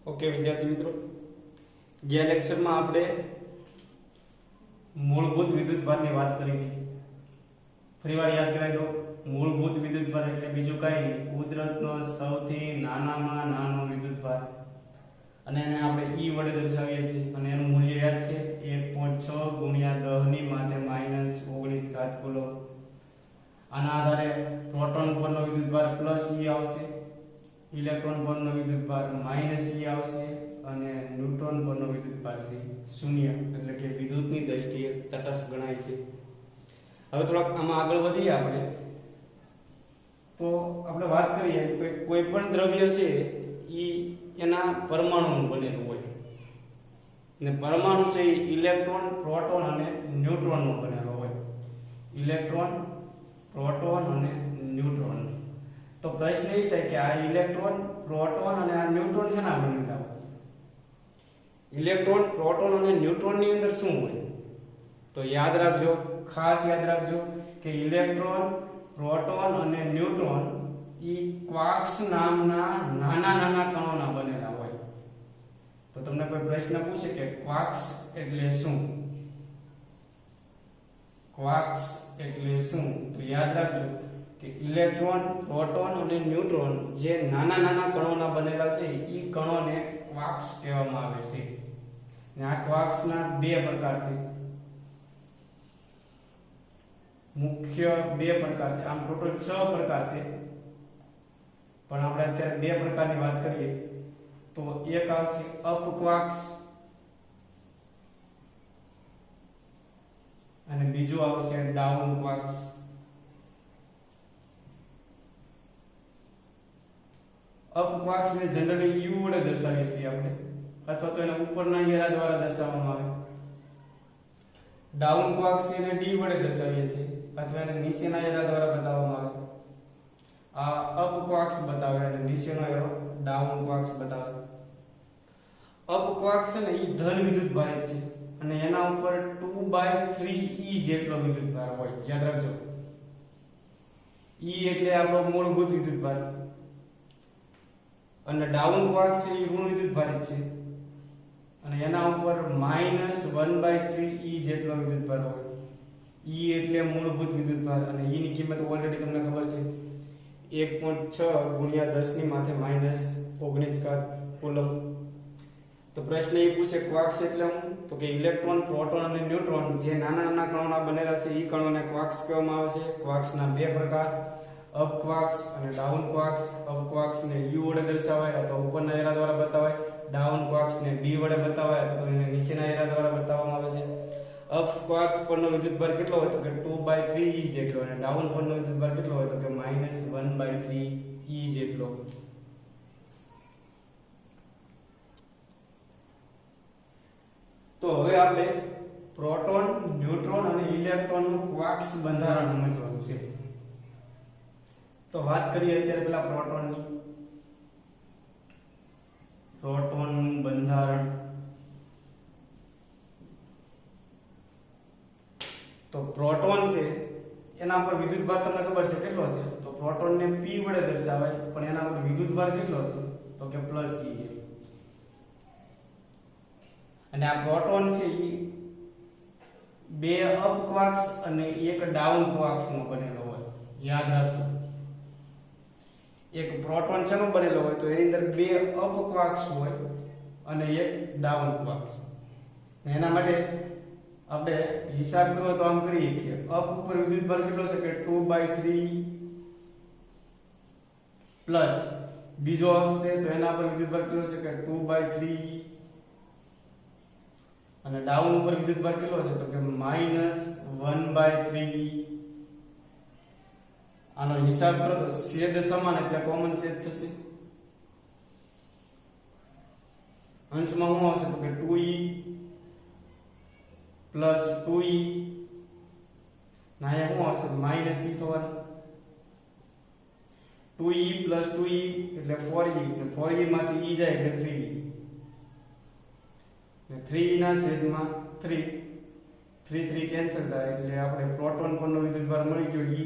Okay વિદ્યાર્થી મિત્રો, ગયા લેક્ચરમાં આપણે મૂળભૂત વિદ્યુતભારની વાત કરી હતી. ફરીવાર યાદ કરાવી દો. મૂળભૂત વિદ્યુતભાર એટલે બીજું કાંઈ નહીં, કુદરતનો સૌથી નાનામાં નાનો વિદ્યુતભાર, અને એને આપણે E વડે દર્શાવીએ છીએ અને એનું મૂલ્ય યાદ છે 1.6 ગુણ્યા 10 ની માથે -19 કુલમ. આના આધારે પ્રોટોન પરનો વિદ્યુતભાર +E આવશે, ઇલેક્ટ્રોન પરનો વિદ્યુતભાર -E આવશે અને ન્યુટ્રોન પરનો વિદ્યુતભાર છે 0, એટલે કે વિદ્યુતની દ્રષ્ટિએ તટસ્થ ગણાય છે. હવે થોડાક આમાં આગળ વધીએ આપણે, તો આપણે વાત કરીએ કે કોઈ પણ દ્રવ્ય છે એ એના પરમાણુનું બનેલું હોય, અને પરમાણુ છે એ ઇલેક્ટ્રોન, પ્રોટોન અને ન્યુટ્રોનનો બનેલો હોય. ઇલેક્ટ્રોન, પ્રોટોન અને ન્યુટ્રોન. તો પ્રશ્ન એ થાય કે આ ઇલેક્ટ્રોન, પ્રોટોન અને આ ન્યુટ્રોન શેના બનેલા હોય? ઇલેક્ટ્રોન, પ્રોટોન અને ન્યુટ્રોન ની અંદર શું હોય? તો યાદ રાખજો, ખાસ યાદ રાખજો કે ઇલેક્ટ્રોન, પ્રોટોન અને ન્યુટ્રોન ઈ ક્વાર્ક્સ નામના નાના નાના કણોના બનેલા હોય. તો તમને કોઈ પ્રશ્ન પૂછે કે ક્વાર્ક્સ એટલે શું? ક્વાર્ક્સ એટલે શું? તો યાદ રાખજો કે ઇલેક્ટ્રોન, પ્રોટોન અને ન્યુટ્રોન જે નાના નાના કણોના બનેલા છે એ કણોને ક્વાર્ક્સ કહેવામાં આવે છે. અને આ ક્વાર્ક્સના બે પ્રકાર છે, મુખ્ય બે પ્રકાર છે. આમ ટોટલ 6 પ્રકાર છે, પણ આપણે અત્યારે બે પ્રકારની વાત કરીએ. તો એક આવશે અપ ક્વાર્ક્સ અને બીજું આવશે ડાઉન ક્વાર્ક્સ. અપ ક્વાર્ક્સ ને જનરલી U વડે દર્શાવીએ છીએ આપણે, અથવા તો એના ઉપરના એરા દ્વારા દર્શાવવામાં આવે. ડાઉન ક્વાર્ક્સ એને D વડે દર્શાવીએ છીએ, અથવા એને નીચેના એરા દ્વારા બતાવવામાં આવે. આ અપ ક્વાર્ક્સ બતાવે અને નીચેનો એરો ડાઉન ક્વાર્ક્સ બતાવે. અપ ક્વાર્ક્સ છે ને એ ધન વિદ્યુતભાર છે અને એના ઉપર 2/3 E જેટલો વિદ્યુતભાર હોય. યાદ રાખજો, E એટલે આપણો મૂળભૂત વિદ્યુતભાર, અને ડાઉન ક્વાર્ક્સ છે એ ઋણ વિદ્યુતભાર છે અને એના ઉપર -1/3 E જેટલો વિદ્યુતભાર હોય. E એટલે મૂળભૂત વિદ્યુતભાર, અને E ની કિંમત ઓલરેડી તમને ખબર છે 1.6 ગુણ્યા 10 ની માથે -19 કુલમ. તો પ્રશ્ન એ પૂછે ક્વાર્ક્સ એટલે શું? તો કે ઇલેક્ટ્રોન, પ્રોટોન અને ન્યુટ્રોન જે નાના નાના કણોના બનેલા છે એ કણોને ક્વાર્ક્સ કહેવામાં આવે છે. ક્વાર્ક્સના બે પ્રકાર, અપ ક્વાર્ક્સ અને ડાઉન ક્વાર્ક્સ. અપ ક્વાર્ક્સ ને U વડે દર્શાવાય અથવા ઉપરના એરા દ્વારા બતાવાય. ડાઉન ક્વાર્ક્સ ને D વડે બતાવાય અથવા તો એને નીચેના એરા દ્વારા બતાવવામાં આવે છે. અપ ક્વાર્ક્સ પરનો વિદ્યુતભાર કેટલો હોય? તો કે 2/3 E જેટલો, અને ડાઉન પરનો વિદ્યુતભાર કેટલો હોય? તો કે -1/3 E જેટલો. તો હવે આપણે પ્રોટોન, ન્યુટ્રોન અને ઇલેક્ટ્રોનનું ક્વાર્ક્સ બંધારણ સમજવાનું છે. તો વાત કરીએ અત્યારે પેલા પ્રોટોનની. પ્રોટોનનું બંધારણ. તો પ્રોટોન છે એના પર વિદ્યુતભાર તમને ખબર છે કેટલો છે? તો પ્રોટોનને P વડે દર્શાવાય, પણ એના પર વિદ્યુતભાર કેટલો છે? તો કે +E છે. અને આ પ્રોટોન છે એ બે અપ ક્વાર્ક્સ અને એક ડાઉન ક્વાર્ક્સ નો બનેલો હોય. યાદ રાખજો, એક પ્રોટોન શેનો બનેલો હોય? તો એની અંદર બે અપ ક્વાર્ક્સ હોય અને એક ડાઉન ક્વાર્ક્સ. એના માટે આપણે હિસાબ કરો તો આમ કરીએ કે અપ ઉપર વિદ્યુતભાર કેટલો છે? કે 2/3 પ્લસ બીજો અપ છે તો એના પર વિદ્યુતભાર કેટલો છે? કે 2/3, અને ડાઉન ઉપર વિદ્યુતભાર કેટલો છે? તો કે -1/3. આનો હિસાબ કરો તો છેદ સમાન એટલે કોમન છેદ થશે. અંશમાં શું આવશે? તો કે 2E પ્લસ 2E, ના અહીંયા શું આવશે? -E થવાનું. 2E પ્લસ 2E એટલે 4E, અને 4E માંથી E જાય એટલે 3E. 3 ના છેદમાં 3, 3 કેન્સલ થાય એટલે આપણે પ્રોટોન પરનો વિદ્યુતભાર મળી ગયો E.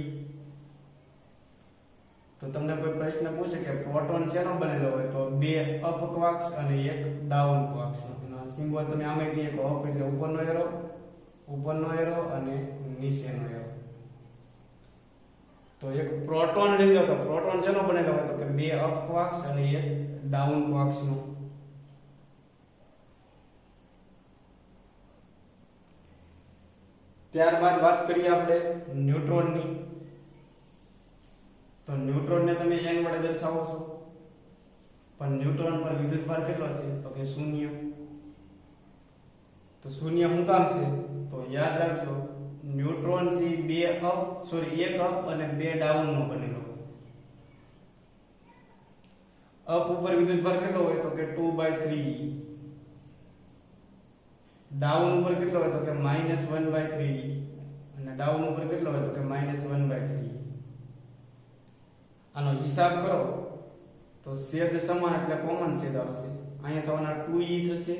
તો તમને કોઈ પ્રશ્ન પૂછે કે પ્રોટોન શેનો બનેલો હોય, તો બે અપ ક્વાર્ક્સ અને એક ડાઉન ક્વાર્ક્સ નો સિમ્બોલ તમે આમે કહી શકો. અપ એટલે ઉપરનો એરો અને નીચેનો એરો. તો એક પ્રોટોન લઈ લો તો પ્રોટોન શેનો બનેલો હોય, તો કે બે અપ ક્વાર્ક્સ અને એક ડાઉન ક્વાર્ક્સ નો. ત્યારબાદ વાત કરીએ આપણે ન્યુટ્રોનની. તો ન્યુટ્રોન ને તમે n વડે દર્શાવો છો, પણ ન્યુટ્રોન પર વિદ્યુતભાર કેટલો છે, તો કે 0. તો 0 શું કામ છે, તો યાદ રાખજો ન્યુટ્રોન છે એક અપ અને બે ડાઉન નો બનેલો. અપ ઉપર વિદ્યુતભાર કેટલો હોય, તો કે 2/3. ડાઉન ઉપર કેટલો હોય, તો કે -1/3. અને ડાઉન ઉપર કેટલો હોય, તો કે -1/3. આનો હિસાબ કરો તો છેદ સમાન એટલે કોમન છેદ આવશે. અહીંયા થવાના 2e થશે,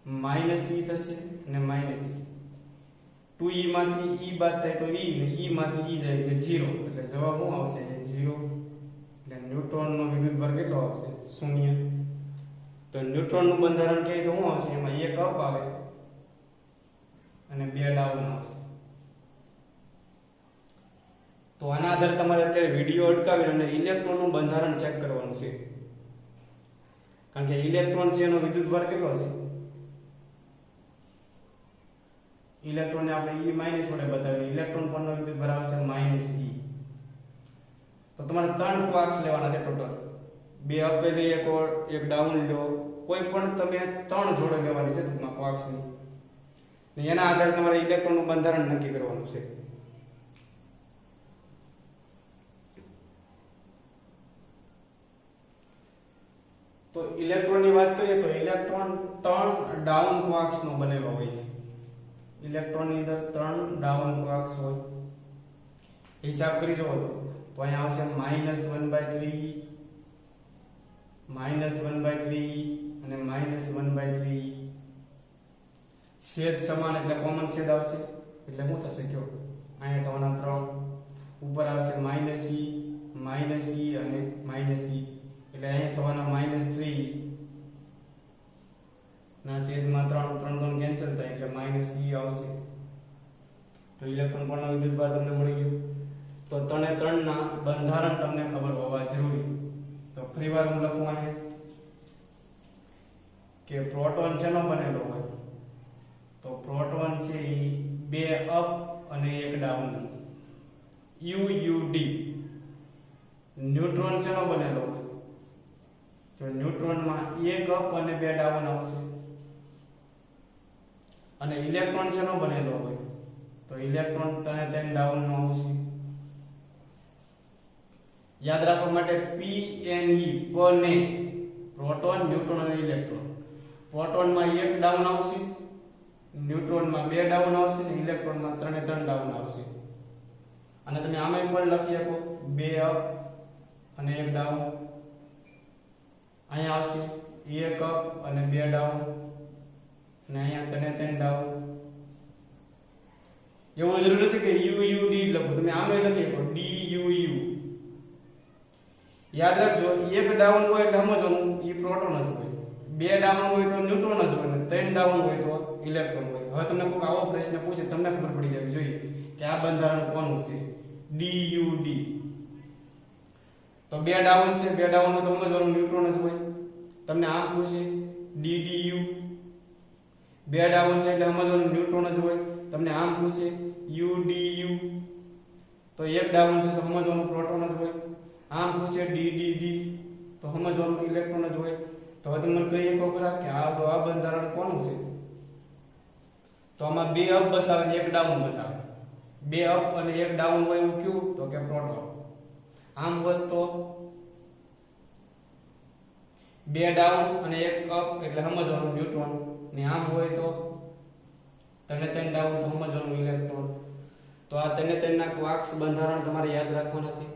-e થશે અને -e. 2e માંથી e બાદ થાય તો e ને e માંથી e જાય એટલે 0. એટલે જવાબ શું આવશે, 0. એટલે ન્યુટ્રોન નો વિદ્યુતભાર કેટલો આવશે, 0. તો ન્યુટ્રોન નું બંધારણ કહીએ તો શું આવશે, એમાં એક અપ આવે અને બે ડાઉન આવશે. તો આના આધારે તમારે અત્યારે વિડિયો અટકાવી અને ઇલેક્ટ્રોન નું બંધારણ ચેક કરવાનું છે. કારણ કે ઇલેક્ટ્રોન છે એનો વિદ્યુતભાર કેટલો છે, ઇલેક્ટ્રોન ને આપણે e- વડે બતાવીએ. ઇલેક્ટ્રોન પરનો વિદ્યુતભાર આવશે -e. તો તમારે 3 ક્વાર્ક્સ લેવાના છે ટોટલ. બે અપ લઈ એક ડાઉન લો, કોઈ પણ તમે 3 જોડે લેવાની છે ટૂંકમાં ક્વાર્ક્સ ની. ને એના આધારે તમારે ઇલેક્ટ્રોન નું બંધારણ નક્કી કરવાનું છે. તો ઇલેક્ટ્રોન ની વાત કરીએ તો ઇલેક્ટ્રોન 3 ડાઉન ક્વાર્ક્સ નો બનેલો હોય છે. ઇલેક્ટ્રોન ની અંદર 3 ડાઉન ક્વાર્ક્સ હોય. હિસાબ કરી જોવો તો અહીંયા આવશે -1/3, -1/3 અને -1/3. છેદ સમાન એટલે કોમન છેદ આવશે. એટલે શું થશે કયો, અહીંયા થવાના 3. ઉપર આવશે -e અને -e. એટલે અહીંયા થવાના -3 ના છેદમાં 3 કેન્સલ થાય એટલે -e આવશે. તો ઇલેક્ટ્રોન પરનો વિદ્યુતભાર તમને મળી ગયો. તો 3 ના બંધારણ તમને ખબર હોવા જરૂરી. તો ફરીવાર હું લખું અહીંયા કે પ્રોટોન શેનો બનેલો હોય, તો પ્રોટોન છે એ બે અપ અને એક ડાઉન, UUD. ન્યુટ્રોન શેનો બનેલો હોય, તો ન્યુટ્રોનમાં એક અપ અને બે ડાઉન આવશે. અને ઇલેક્ટ્રોન શેનો બનેલો હોય, તો ઇલેક્ટ્રોન 3 ડાઉન નો આવશે. યાદ રાખવા માટે PNE ને પ્રોટોન, ન્યુટ્રોન અને ઇલેક્ટ્રોન. પ્રોટોનમાં એક ડાઉન આવશે, ન્યુટ્રોનમાં બે ડાઉન આવશે ને ઇલેક્ટ્રોનમાં 3 ડાઉન આવશે. અને તમે આમાં પણ લખી શકો બે અપ અને એક ડાઉન. અહીંયા આવશે એક અપ અને બે ડાઉન અને અહીંયા 3 ડાઉન. એવું જરૂર નથી કે UUD લખો, તમે આમે લખી શકો DUU. યાદ રાખજો એક ડાઉન હોય એટલે સમજવાનું એ પ્રોટોન જ હોય, બે ડાઉન હોય તો ન્યુટ્રોન જ હોય, 3 ડાઉન હોય તો ઇલેક્ટ્રોન હોય. હવે તમને કોઈ આવો પ્રશ્ન પૂછે તમને ખબર પડી જવી જોઈએ કે આ બંધારણ કોનું છે, DUD. તો બે ડાઉન છે, બે ડાઉન હોય તો સમજવાનું ન્યુટ્રોન જ હોય. તમને આમ પૂછે DDU, બે ડાઉન છે એટલે સમજવાનું ન્યુટ્રોન જ હોય. તમને આમ પૂછે UDU, તો એક ડાઉન છે તો સમજવાનું પ્રોટોન જ હોય. આમ પૂછે DDD તો સમજવાનું ઇલેક્ટ્રોન જ હોય. તો હવે તમને કહી શકો ખરા કે આ બંધારણ કોનું છે, તો આમાં બે અપ બતાવે ને એક ડાઉન બતાવે. બે અપ અને એક ડાઉન હોય એવું કયું, તો કે પ્રોટોન. આમ હોત તો બે ડાઉન અને એક અપ એટલે સમજવાનું ન્યુટ્રોન, ને આમ હોય તો 3 ડાઉન તો સમજવાનું ઇલેક્ટ્રોન. તો આ 3 ના ક્વાર્ક્સ બંધારણ તમારે યાદ રાખવાના છે.